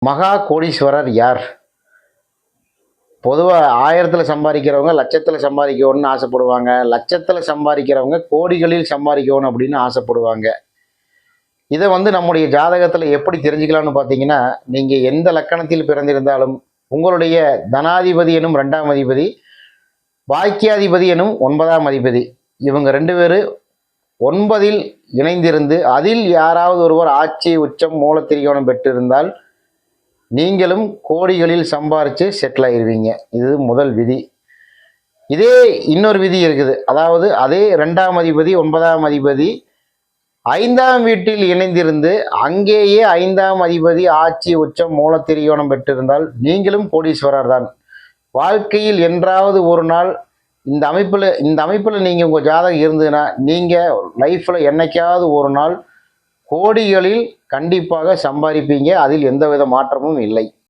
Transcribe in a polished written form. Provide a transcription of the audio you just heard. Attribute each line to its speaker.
Speaker 1: மகா கோடீஸ்வரர் யார்? பொதுவாக 1000ல் சம்பாதிக்கிறவங்க லட்சத்தில் சம்பாதிக்கணும்னு ஆசைப்படுவாங்க. லட்சத்தில் சம்பாதிக்கிறவங்க கோடிகளில் சம்பாதிக்கணும் அப்படின்னு ஆசைப்படுவாங்க. இதை நம்முடைய ஜாதகத்தில் எப்படி தெரிஞ்சுக்கலாம்னு பார்த்தீங்கன்னா, நீங்கள் எந்த லக்கணத்தில் பிறந்திருந்தாலும் உங்களுடைய தனாதிபதி எனும் 2ஆம் அதிபதி, பாக்கியாதிபதி எனும் 9ஆம் அதிபதி, இவங்க 2 பேரும் 9ல் இணைந்திருந்து அதில் யாராவது ஒருவர் ஆட்சி உச்சம் மூலத்திரிகோணம் பெற்றிருந்தால் நீங்களும் கோடிகளில் சம்பாரித்து செட்டில் ஆகிடுவீங்க. இது முதல் விதி. இதே இன்னொரு விதி இருக்குது. அதாவது அதே 2ஆம் அதிபதி 9ஆம் அதிபதி 5ஆம் வீட்டில் இணைந்திருந்து அங்கேயே 5ஆம் அதிபதி ஆட்சி உச்சம் மூலத்திரிகோணம் பெற்றிருந்தால் நீங்களும் கோடீஸ்வரர் தான். வாழ்க்கையில் என்றாவது ஒரு நாள் இந்த அமைப்பில் நீங்கள் உங்கள் ஜாதகம் இருந்ததுன்னா நீங்கள் லைஃப்பில் என்னைக்காவது ஒரு நாள் கோடிகளில் கண்டிப்பாக சம்பாதிப்பீங்க. அதில் எந்தவித மாற்றமும் இல்லை.